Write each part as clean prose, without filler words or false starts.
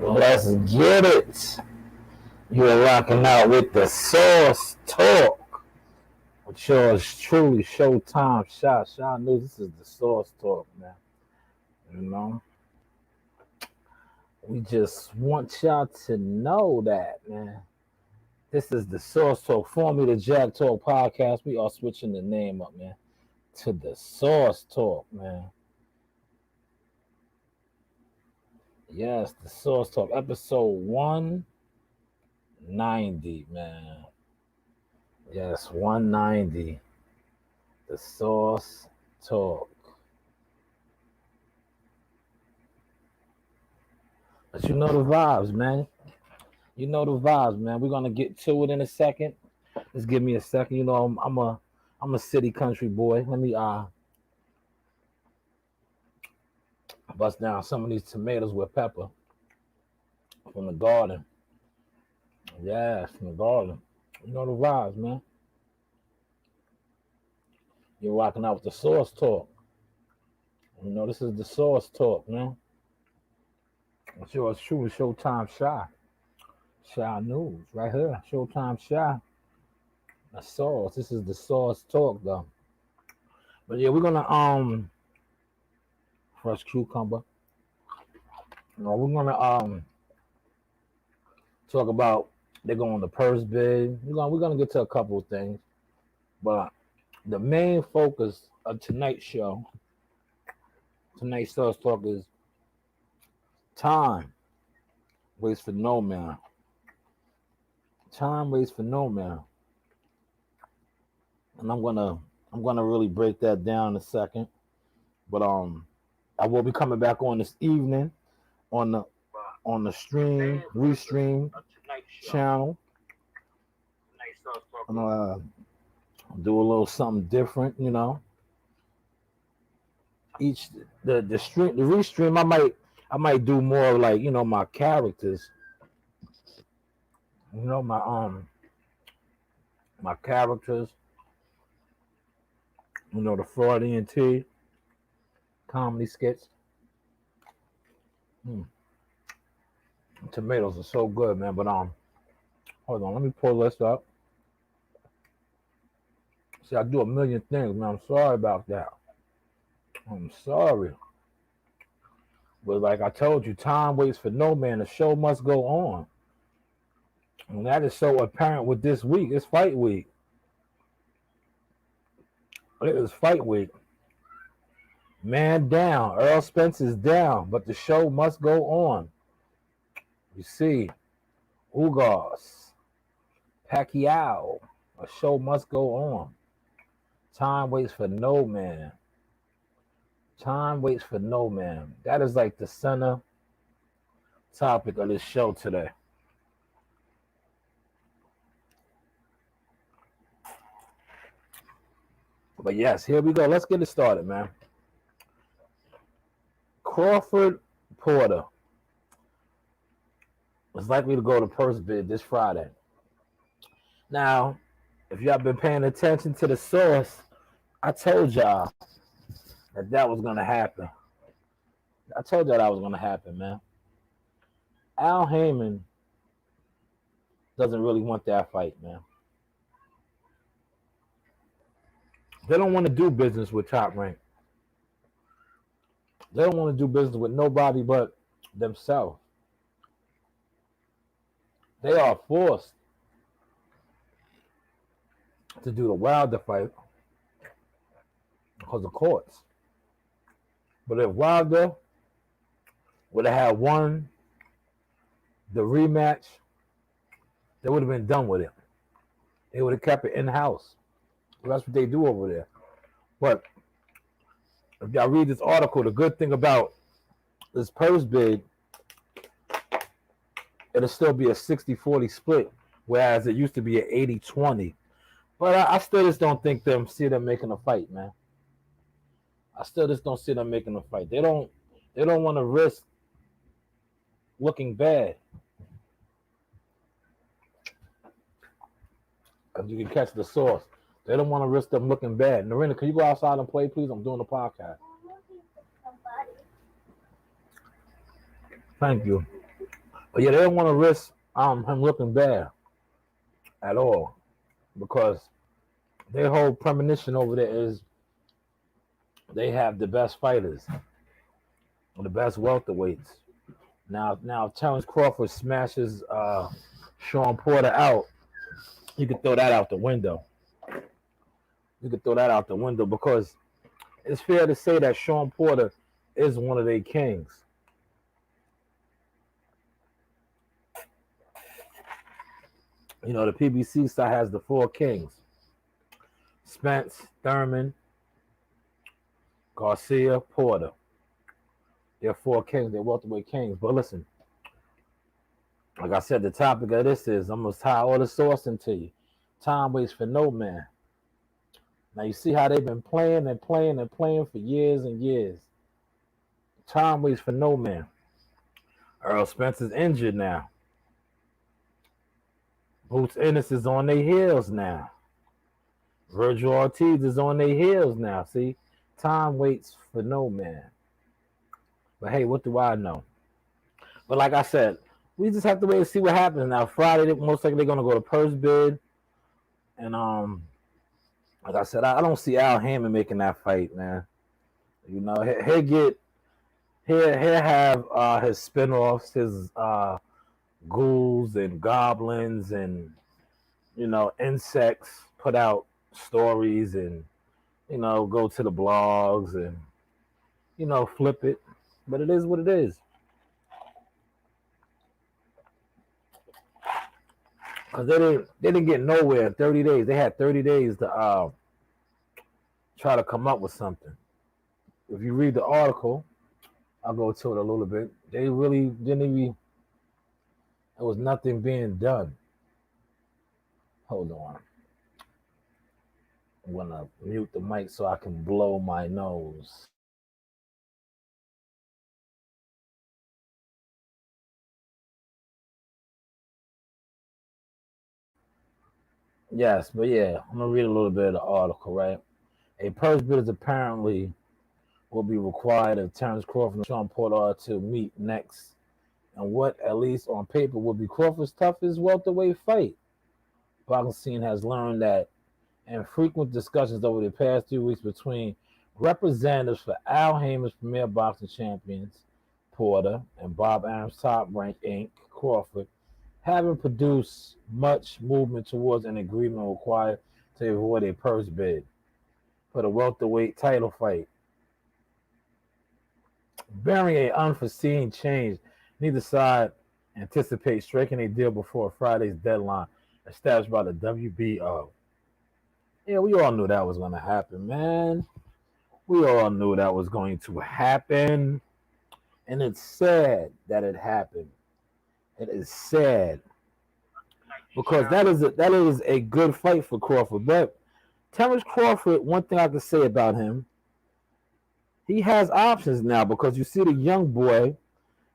Let's get it. You're rocking out with the Source Talk. With yours truly, Showtime Shanewz. This is the Source Talk, man. You know, we just want y'all to know that, man. This is the Source Talk, formerly the Jack Talk podcast. We are switching the name up, man, to the Source Talk, man. Yes, the Source Talk, episode 190, man. Yes, 190. The Source Talk. But you know the vibes, man. You know the vibes, man. We're gonna get to it in a second. Just give me a second. You know, I'm a city country boy. Let me bust down some of these tomatoes with pepper from the garden. Yes, from the garden. You know the vibes, man. You're rocking out with the Source Talk. You know, this is the Source Talk, man. It's yours truly, Showtime Shanewz, right here. Showtime Shy. The Source. This is the Source Talk, though. But yeah, we're gonna fresh cucumber. You know, we're gonna talk about they're going to purse bid. We're gonna get to a couple of things, but the main focus of tonight's Source Talk is time waits for no man. Time waits for no man, and I'm gonna really break that down in a second. But I will be coming back on this evening on the restream channel. I'm gonna do a little something different, you know. Each the restream, I might do more like, you know, my characters, you know, my characters, you know, the Freudian T comedy skits. Tomatoes are so good, man. But hold on, let me pull this up. See, I do a million things, man. I'm sorry about that. I'm sorry. But like I told you, time waits for no man. The show must go on. And that is so apparent with this week. It's fight week. It is fight week. Man down. Earl Spence is down, but the show must go on. You see, Ugas, Pacquiao, a show must go on. Time waits for no man. Time waits for no man. That is like the center topic of this show today. But yes, here we go. Let's get it started, man. Crawford Porter is likely to go to purse bid this Friday. Now, if y'all been paying attention to the source, I told y'all that was gonna happen. I told y'all that was gonna happen, man. Al Heyman doesn't really want that fight, man. They don't want to do business with Top Rank. They don't want to do business with nobody but themselves. They are forced to do the Wilder fight because of courts. But if Wilder would have had won the rematch, they would have been done with it. They would have kept it in-house. That's what they do over there. But if y'all read this article, the good thing about this purse bid, it'll still be a 60-40 split, whereas it used to be an 80-20. But I still just don't see them making a fight, man. I still just don't see them making a fight. They don't want to risk looking bad. Because you can catch the source. They don't want to risk them looking bad. Narina, can you go outside and play, please? I'm doing a podcast. Thank you. But yeah, they don't want to risk him looking bad at all because their whole premonition over there is they have the best fighters, the best welterweights. Now, if Terrence Crawford smashes Sean Porter out, you could throw that out the window. You could throw that out the window because it's fair to say that Sean Porter is one of their kings. You know, the PBC side has the four kings: Spence, Thurman, Garcia, Porter. They're four kings. They're welterweight kings. But listen, like I said, the topic of this is I'm gonna tie all the sauce into you. Time waits for no man. Now you see how they've been playing and playing and playing for years and years. Time waits for no man. Earl Spence is injured now. Boots Ennis is on their heels now. Virgil Ortiz is on their heels now. See, time waits for no man. But hey, what do I know? But like I said, we just have to wait and see what happens. Now Friday, most likely they're gonna go to purse bid, and like I said, I don't see Al Hammond making that fight, man. You know, he'll have his spinoffs, his ghouls and goblins and insects put out stories and go to the blogs and flip it. But it is what it is. Because they didn't get nowhere in 30 days. They had 30 days to try to come up with something. If you read the article, I'll go to it a little bit. They really didn't even. There was nothing being done. Hold on. I'm gonna mute the mic so I can blow my nose. Yes, but yeah, I'm gonna read a little bit of the article, right? A purse bid is apparently will be required if Terrence Crawford and Sean Porter are to meet next, and what, at least on paper, will be Crawford's toughest welterweight fight. Boxing scene has learned that in frequent discussions over the past 2 weeks between representatives for Al Haymon's premier boxing champions, Porter, and Bob Arum's top ranked Inc., Crawford, haven't produced much movement towards an agreement required to avoid a purse bid for the welterweight title fight. Bearing an unforeseen change, neither side anticipates striking a deal before Friday's deadline established by the WBO. Yeah, we all knew that was going to happen, man. We all knew that was going to happen. And it's sad that it happened. It is sad. Because that is a good fight for Crawford. But Terrence Crawford, one thing I can say about him, he has options now because you see the young boy,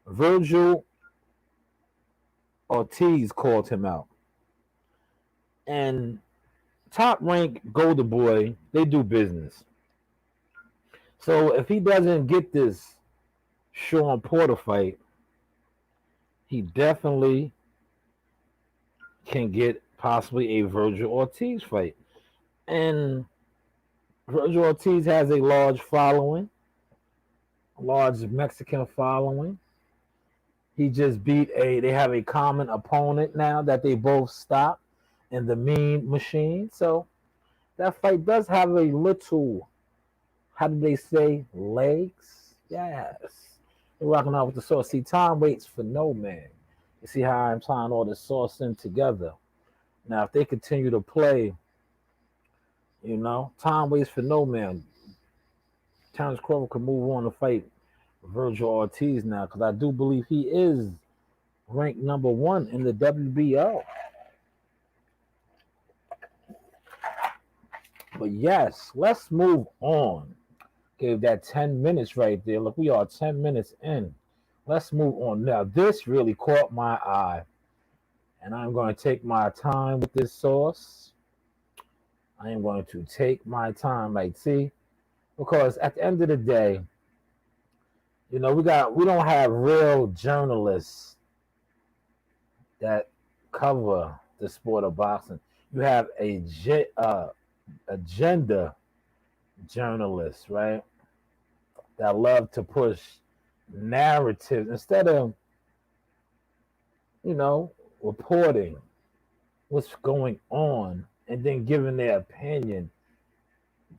Virgil Ortiz, called him out. And top rank Golden Boy, they do business. So if he doesn't get this Sean Porter fight, he definitely can get possibly a Virgil Ortiz fight. And Virgil Ortiz has a large following, a large Mexican following. He just they have a common opponent now that they both stopped in the Mean Machine. So that fight does have a little, how do they say, legs? Yes. They're rocking out with the sauce. See, time waits for no man. You see how I'm tying all the sauce in together. Now, if they continue to play, time waits for no man. Terrence Crawford can move on to fight Virgil Ortiz now because I do believe he is ranked number 1 in the WBO. But yes, let's move on. Gave that 10 minutes right there. Look, we are 10 minutes in. Let's move on. Now, this really caught my eye. And I'm going to take my time with this sauce. I am going to take my time. Like, see? Because at the end of the day, we don't have real journalists that cover the sport of boxing. You have agenda journalists, right, that love to push narratives instead of, you know, reporting what's going on and then giving their opinion.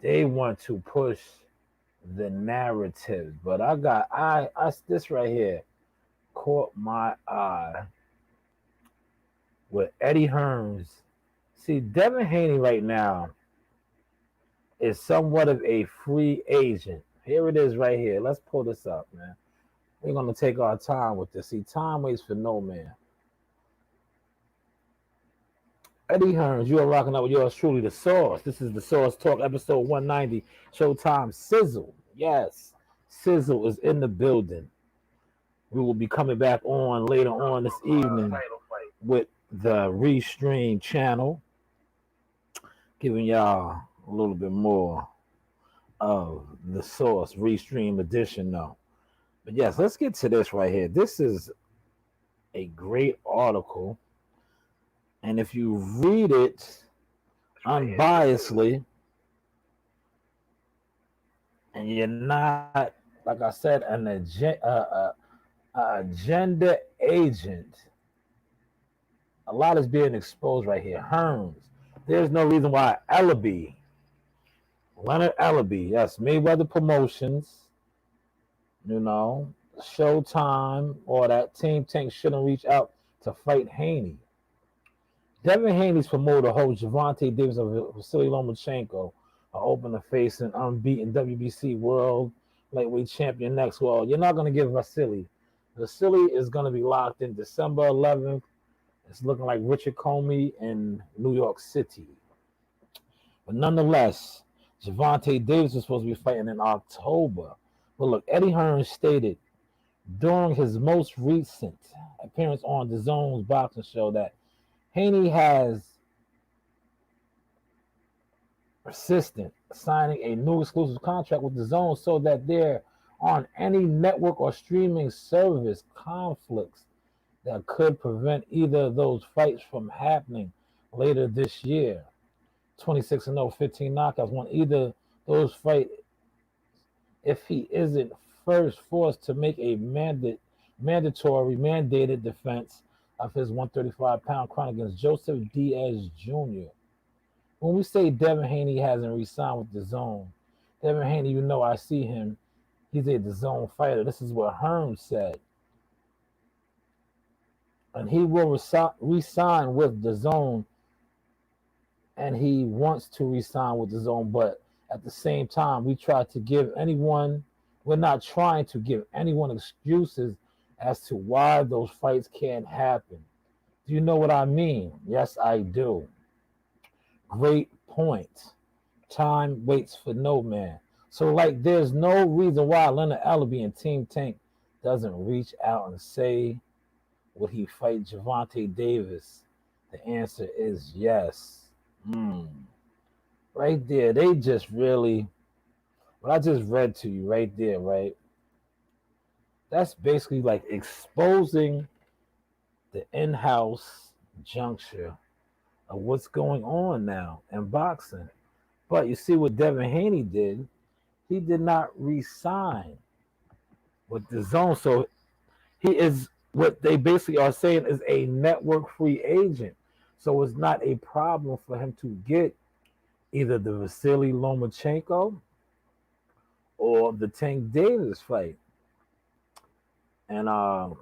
They want to push the narrative. But I this right here caught my eye with Eddie Hearns. See, Devin Haney right now is somewhat of a free agent. Here it is right here. Let's pull this up, man. We're going to take our time with this. See, time waits for no man. Eddie Hearns, you are rocking out with yours truly, The Source. This is The Source Talk, episode 190, Showtime Sizzle. Yes, Sizzle is in the building. We will be coming back on later on this evening with the Restream channel, giving y'all a little bit more of The Source Restream edition, though. But yes, let's get to this right here. This is a great article. And if you read it unbiasedly, and you're not, like I said, an agenda agent, a lot is being exposed right here. Hearns. There's no reason why Leonard Ellaby, yes, Mayweather Promotions, you know, Showtime, or that Team Tank shouldn't reach out to fight Haney. Devin Haney's promoter host Gervonta Davis of Vasily Lomachenko are open to facing unbeaten WBC World Lightweight Champion next. Well, you're not going to give Vasily. Vasily is going to be locked in December 11th. It's looking like Richard Comey in New York City. But nonetheless, Gervonta Davis is supposed to be fighting in October. But look, Eddie Hearns stated during his most recent appearance on the Zone's boxing show that Haney has persistent signing a new exclusive contract with the Zone so that there aren't any network or streaming service conflicts that could prevent either of those fights from happening later this year. 26-0, 15 knockouts. Won either those fights if he isn't first forced to make a mandated defense of his 135-pound crown against Joseph Diaz Jr. When we say Devin Haney hasn't re-signed with the Zone, Devin Haney, you know, I see him. He's a DAZN fighter. This is what Hearns said. And he will re-sign with the Zone, and he wants to re-sign with the Zone, but at the same time, we're not trying to give anyone excuses as to why those fights can't happen. Do you know what I mean? Yes, I do. Great point. Time waits for no man. So, like, there's no reason why Leonard Ellaby and Team Tank doesn't reach out and say, would he fight Gervonta Davis? The answer is yes. Right there, they just really, what I just read to you right there, right? That's basically like exposing the in-house juncture of what's going on now in boxing. But you see what Devin Haney did, he did not re-sign with the Zone. So he is, what they basically are saying, is a network free agent. So it's not a problem for him to get either the Vasily Lomachenko or the Tank Davis fight. And I'll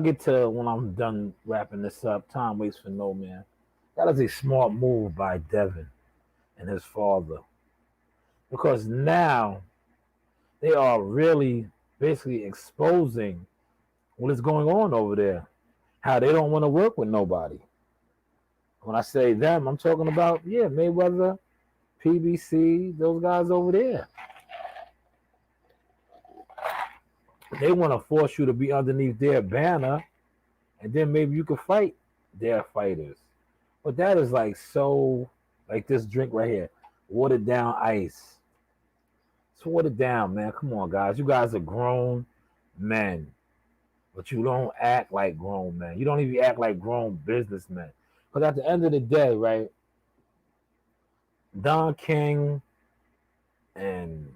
get to when I'm done wrapping this up. Time waits for no man. That is a smart move by Devin and his father, because now they are really basically exposing what is going on over there, how they don't want to work with nobody. When I say them, I'm talking about, Mayweather, PBC, those guys over there. They want to force you to be underneath their banner, and then maybe you could fight their fighters. But that is like so, like this drink right here, watered down ice. It's watered down, man. Come on, guys. You guys are grown men but you don't act like grown men. You don't even act like grown businessmen. Because at the end of the day, right, Don King and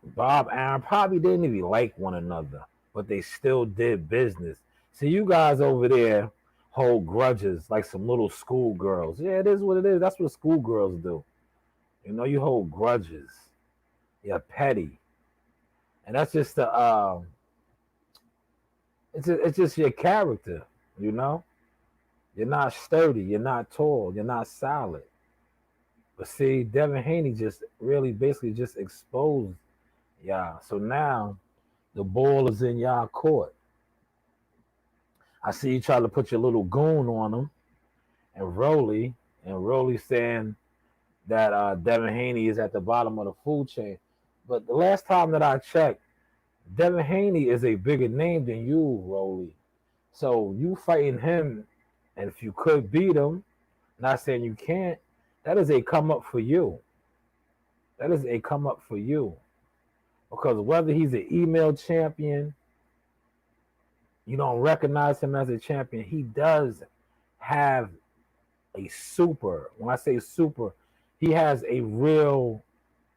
Bob Aaron probably didn't even like one another, but they still did business. See, you guys over there hold grudges like some little schoolgirls. Yeah, it is what it is. That's what schoolgirls do. You know, you hold grudges. You're petty, and that's just the it's just your character. You know, you're not sturdy. You're not tall. You're not solid. But see, Devin Haney just really basically just exposed y'all. So now the ball is in y'all court. I see you try to put your little goon on him and Rolly saying that Devin Haney is at the bottom of the food chain. But the last time that I checked, Devin Haney is a bigger name than you, Rolly. So you fighting him, and if you could beat him, not saying you can't, that is a come up for you. That is a come up for you. Because whether he's an email champion, you don't recognize him as a champion, he does have a super. When I say super, he has a real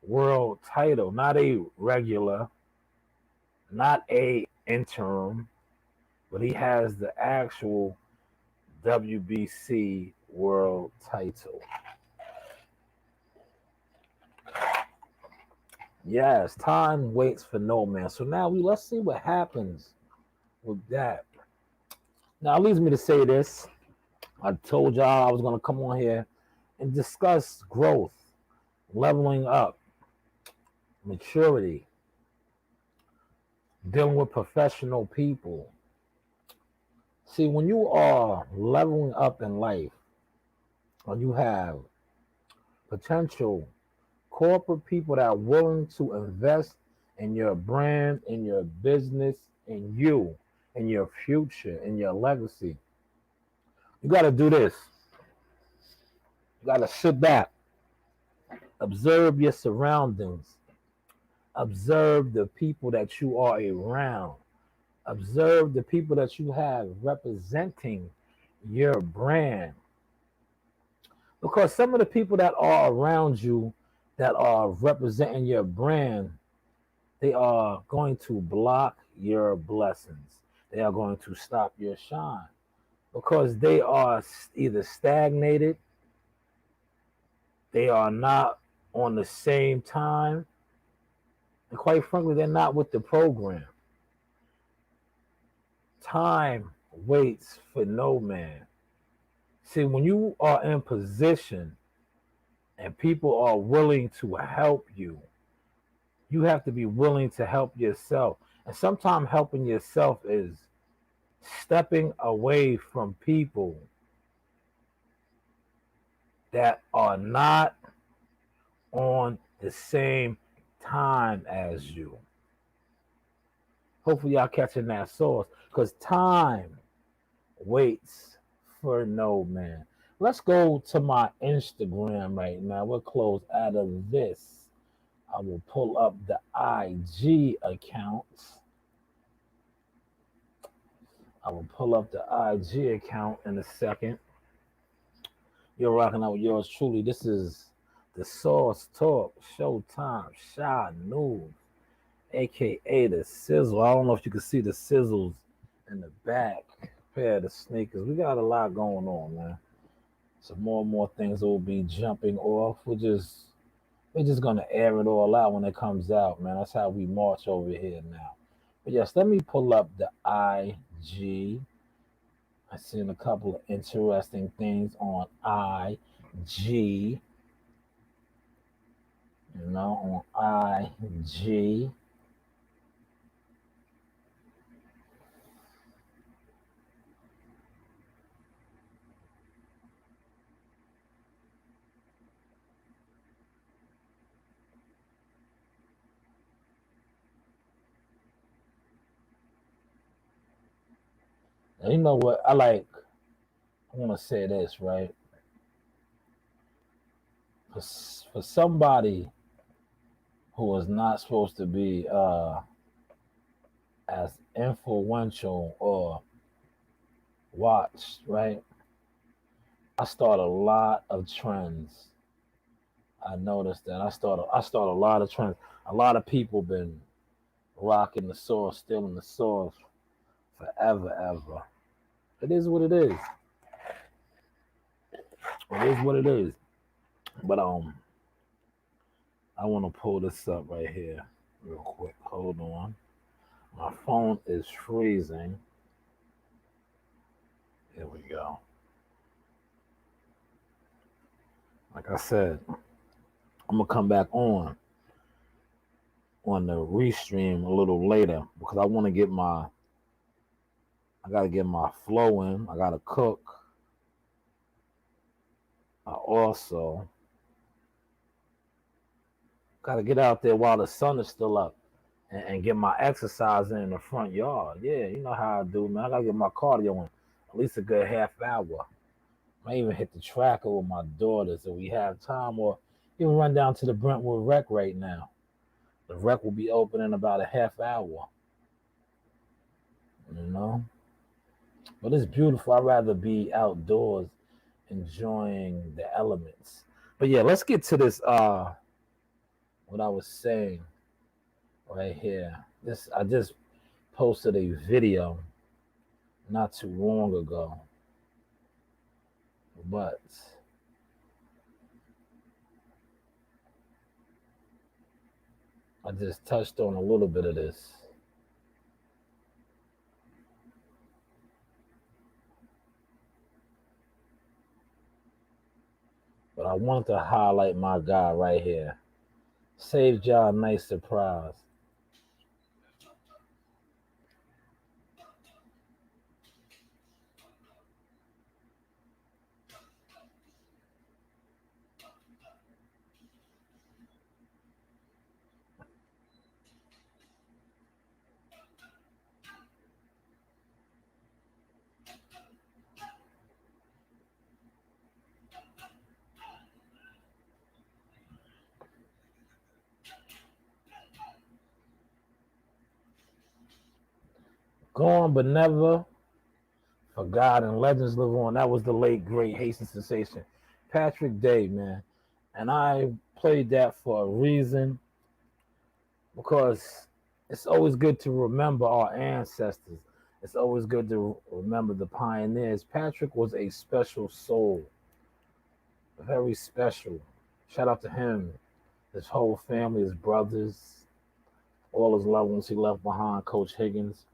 world title, not a regular, not a interim, but he has the actual WBC world title. Yes, time waits for no man. So now let's see what happens with that. Now it leads me to say this. I told y'all I was gonna come on here and discuss growth, leveling up, maturity, dealing with professional people. See, when you are leveling up in life, when you have potential corporate people that are willing to invest in your brand, in your business, in you, in your future, in your legacy, you got to do this. You got to sit back, observe your surroundings, observe the people that you are around, observe the people that you have representing your brand. Because some of the people that are around you that are representing your brand, they are going to block your blessings. They are going to stop your shine because they are either stagnated, they are not on the same time, and quite frankly, they're not with the program. Time waits for no man. See, when you are in position and people are willing to help you, you have to be willing to help yourself. And sometimes helping yourself is stepping away from people that are not on the same time as you. Hopefully y'all catching that source because time waits for no man. Let's go to my Instagram right now. We'll close out of this. I will pull up the IG account. I will pull up the IG account in a second. You're rocking out with yours truly. This is the Source Talk Showtime Shanewz, aka the Sizzle. I don't know if you can see the sizzles in the back. Pair of the sneakers. We got a lot going on, man. So more and more things will be jumping off. We're just gonna air it all out when it comes out, man. That's how we march over here now. But yes, let me pull up the IG. I've seen a couple of interesting things on IG. On IG. And you know what? I want to say this, right? For somebody who is not supposed to be as influential or watched, right? I start a lot of trends. I noticed that I start a lot of trends. A lot of people been rocking the sauce, stealing the sauce forever, ever. It is what it is. It is what it is. But I want to pull this up right here, real quick. Hold on. My phone is freezing. Here we go. Like I said, I'm gonna come back on the restream a little later because I gotta get my flow in. I gotta cook. I also gotta get out there while the sun is still up and get my exercise in the front yard. Yeah, you know how I do, man. I gotta get my cardio in at least a good half hour. I might even hit the tracker with my daughters if we have time, or even run down to the Brentwood Rec right now. The rec will be open in about a half hour, you know. But it's beautiful. I'd rather be outdoors enjoying the elements. But yeah, let's get to this what I was saying right here. This I just posted a video not too long ago, but I just touched on a little bit of this. But I wanted to highlight my guy right here. Saved y'all a nice surprise. Gone but never forgotten. Legends live on. That was the late great Haitian sensation, Patrick Day, man. And I played that for a reason because it's always good to remember our ancestors. It's always good to remember the pioneers. Patrick was a special soul, very special. Shout out to him, his whole family, his brothers, all his loved ones he left behind, Coach Higgins.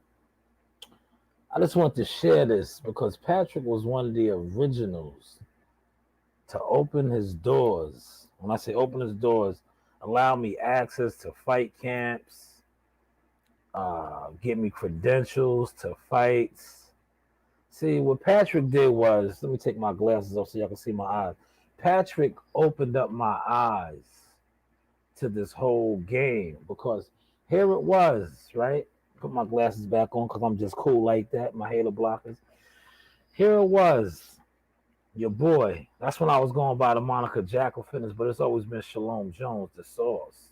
I just want to share this because Patrick was one of the originals to open his doors. When I say open his doors, allow me access to fight camps, get me credentials to fights. See, what Patrick did was, let me take my glasses off so y'all can see my eyes. Patrick opened up my eyes to this whole game because here it was, right? Put my glasses back on because I'm just cool like that, my halo blockers. Here it was, your boy. That's when I was going by the moniker Jackal Fitness, but it's always been Shalom Jones, the Sauce.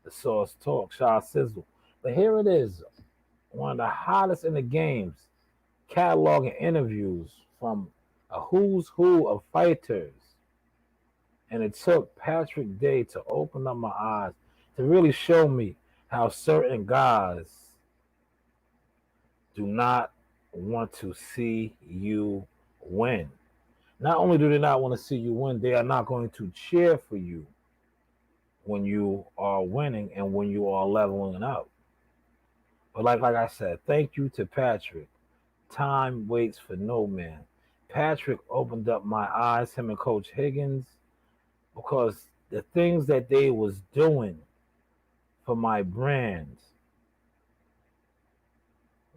The Sauce Talk, Shy Sizzle. But here it is, one of the hottest in the games, cataloging interviews from a who's who of fighters. And it took Patrick Day to open up my eyes to really show me how certain guys do not want to see you win. Not only do they not want to see you win, they are not going to cheer for you when you are winning and when you are leveling up. But like I said, thank you to Patrick. Time waits for no man. Patrick opened up my eyes, him and Coach Higgins, because the things that they was doing for my brand,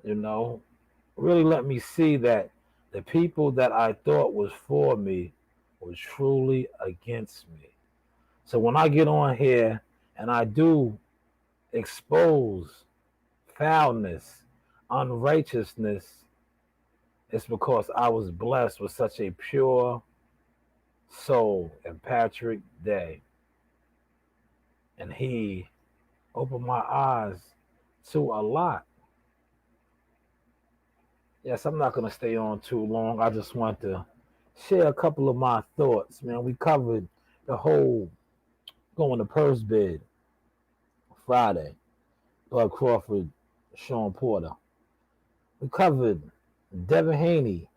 you know, really let me see that the people that I thought was for me was truly against me. So when I get on here and I do expose foulness, unrighteousness, it's because I was blessed with such a pure soul in Patrick Day. And he opened my eyes to a lot. Yes, I'm not going to stay on too long. I just want to share a couple of my thoughts, man. We covered the whole going to purse bid Friday, Bud Crawford, Sean Porter. We covered Devin Haney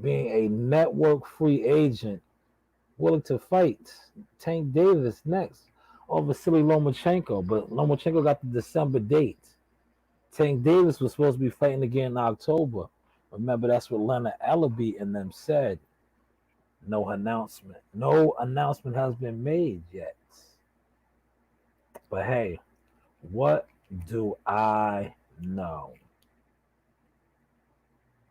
being a network free agent willing to fight Tank Davis next over Vasily Lomachenko, but Lomachenko got the December date. Tank Davis was supposed to be fighting again in October. Remember, that's what Leonard Ellaby and them said. No announcement. No announcement has been made yet. But hey, what do I know?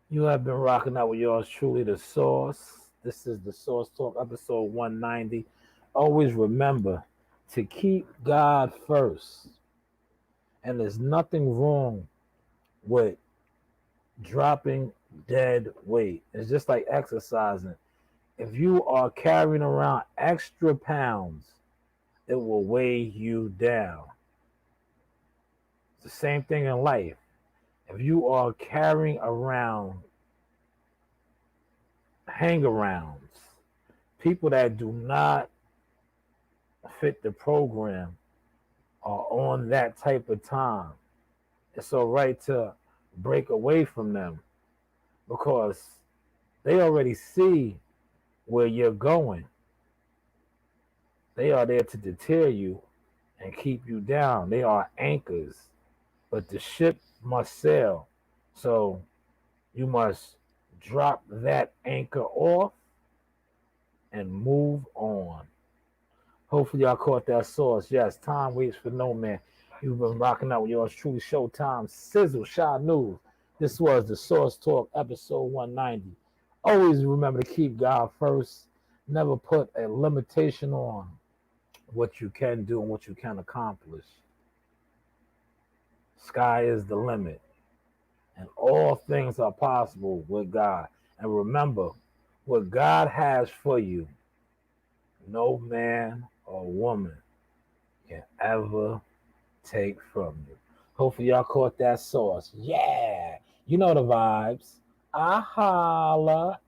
You have been rocking out with yours truly, The Source. This is The Source Talk, episode 190. Always remember to keep God first. And there's nothing wrong with dropping dead weight. It's just like exercising. If you are carrying around extra pounds, it will weigh you down. It's the same thing in life. If you are carrying around hang-arounds, people that do not fit the program are on that type of time, it's all right to break away from them because they already see where you're going. They are there to deter you and keep you down. They are anchors, but the ship must sail. So you must drop that anchor off and move on. Hopefully y'all caught that source. Yes, time waits for no man. You've been rocking out with yours truly, Showtime Sizzle, Shanewz. This was the Source Talk, episode 190. Always remember to keep God first. Never put a limitation on what you can do and what you can accomplish. Sky is the limit. And all things are possible with God. And remember, what God has for you, no man or woman can ever take from you. Hopefully y'all caught that sauce. Yeah. You know the vibes. I holla.